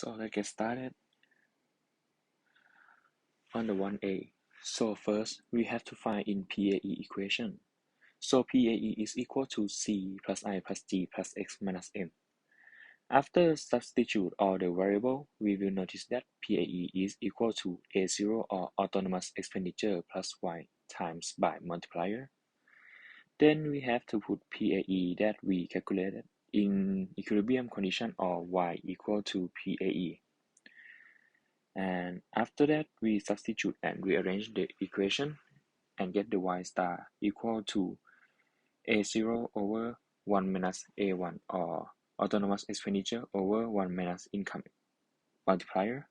So let's get started on the 1A. So first, we have to find in PAE equation. So PAE is equal to C plus I plus G plus X minus M. After substitute all the variable, we will notice that PAE is equal to A0 or autonomous expenditure plus Y times by multiplier. Then we have to put PAE that we calculated in equilibrium condition or Y equal to PAE. And after that, we substitute and rearrange the equation and get the y star equal to A0 over 1 minus A1 or autonomous expenditure over 1 minus income multiplier.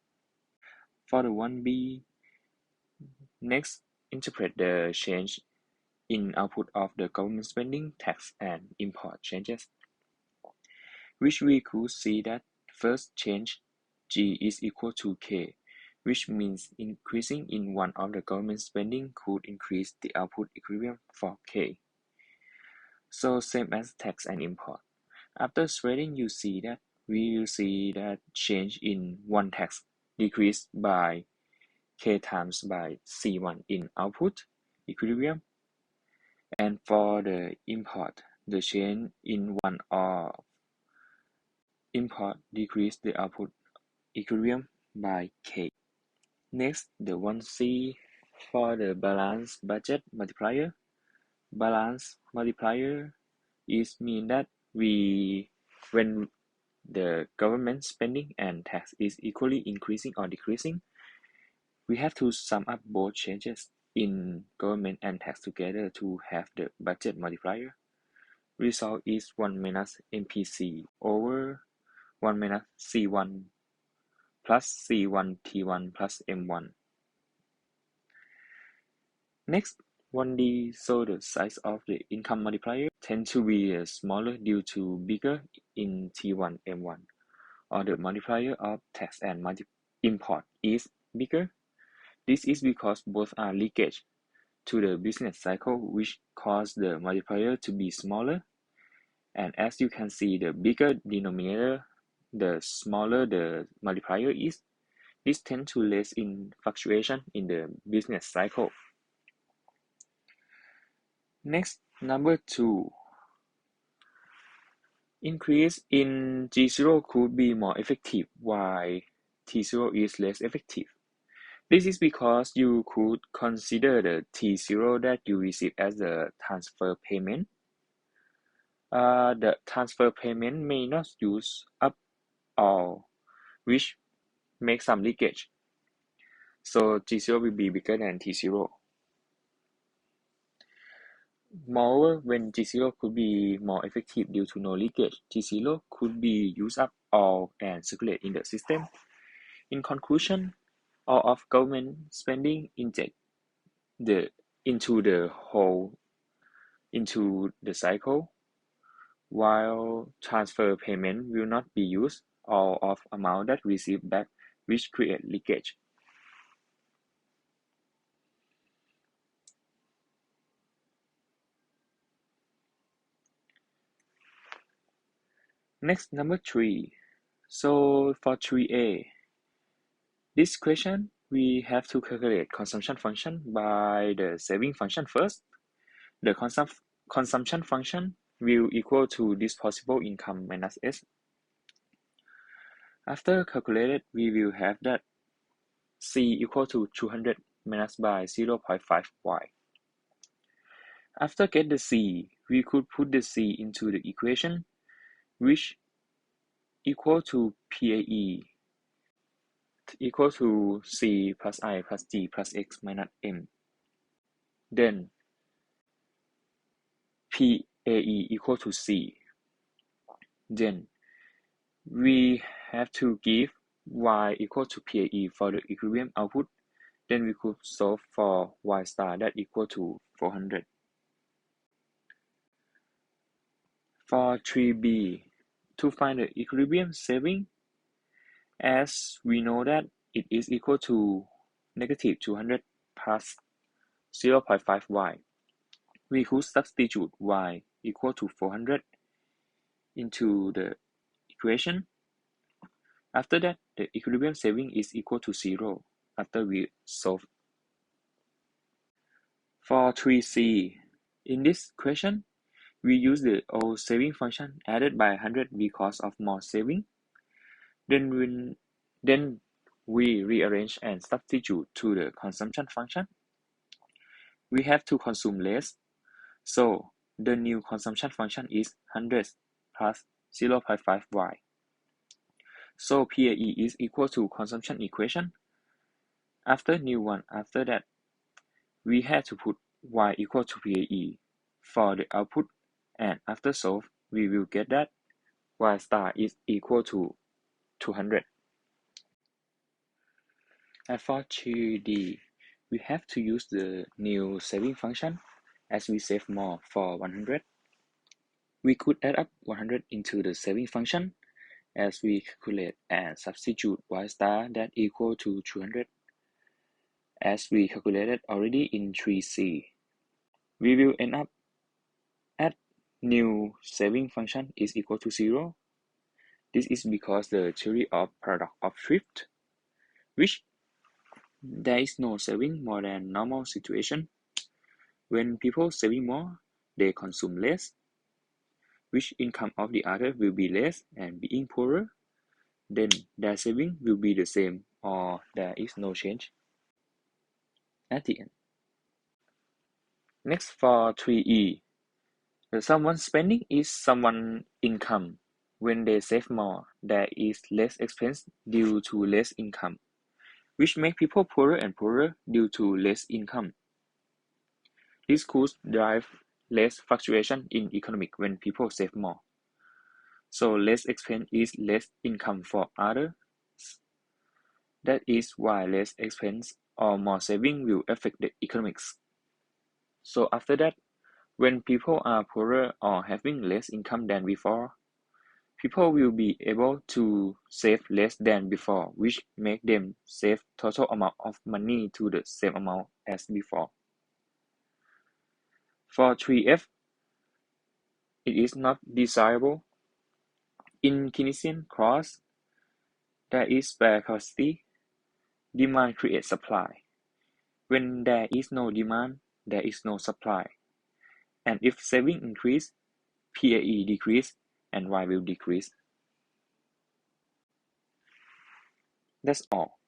For the 1B, next interpret the change in output of the government spending, tax, and import changes, which we could see that first change G is equal to K, which means increasing in one of the government spending could increase the output equilibrium for K. So same as tax and import. After spreading, we will see that change in one tax decreased by K times by C1 in output equilibrium. And for the import, the change in one of import decreased the output equilibrium by K. Next, the 1C for the balance budget multiplier. Balance multiplier is mean that when the government spending and tax is equally increasing or decreasing, we have to sum up both changes in government and tax together to have the budget multiplier. Result is 1 minus MPC over 1 minus C1 plus C1 T1 plus M1. Next, 1D, so the size of the income multiplier tend to be smaller due to bigger in T1 M1, or the multiplier of tax and import is bigger. This is because both are leakage to the business cycle, which cause the multiplier to be smaller. And as you can see, the bigger denominator, the smaller the multiplier is. This tends to less in fluctuation in the business cycle. Next, number 2. Increase in G0 could be more effective, while T0 is less effective. This is because you could consider the T0 that you receive as a transfer payment. The transfer payment may not use up all, which makes some leakage. So G0 will be bigger than T0. Moreover, when G0 could be more effective due to no leakage, G0 could be used up all and circulate in the system. In conclusion, all of government spending inject into the cycle, while transfer payment will not be used all of amount that received back, which create leakage. Next, number 3. So for 3A, this question we have to calculate consumption function by the saving function first. The consumption function will equal to disposable income minus S. After calculated, we will have that C equal to 200 minus by 0.5y. After get the C, we could put the C into the equation, which equal to PAE equal to C plus I plus G plus X minus M. Then PAE equal to C. Then we have to give Y equal to PAE for the equilibrium output. Then we could solve for Y star that equal to 400. For 3B, to find the equilibrium saving, as we know that it is equal to negative 200 plus 0.5y, we could substitute y equal to 400 into the equation. After that, the equilibrium saving is equal to 0 after we solve. For 3c, in this question, we use the old saving function added by 100 because of more saving. Then we rearrange and substitute to the consumption function. We have to consume less, so the new consumption function is 100 plus 0.5y. So PAE is equal to consumption equation. After new one, after that, we had to put y equal to PAE for the output, and after solve, we will get that y star is equal to 200. And for 3D, we have to use the new saving function as we save more for 100. We could add up 100 into the saving function as we calculate and substitute y star that equal to 200 as we calculated already in 3c. We will end up at new saving function is equal to 0. This is because the theory of paradox of thrift, which there is no saving more than normal situation. When people saving more, they consume less, which income of the other will be less, and being poorer, then their saving will be the same or there is no change at the end. Next, for 3e, someone's spending is someone's income. When they save more, there is less expense due to less income, which make people poorer and poorer due to less income. This could drive less fluctuation in economic when people save more. So less expense is less income for others. That is why less expense or more saving will affect the economics. So after that, when people are poorer or having less income than before, people will be able to save less than before, which make them save total amount of money to the same amount as before. For 3F, it is not desirable. In Keynesian clause, there is spare capacity. Demand creates supply. When there is no demand, there is no supply. And if saving increase, PAE decrease, and Y will decrease. That's all.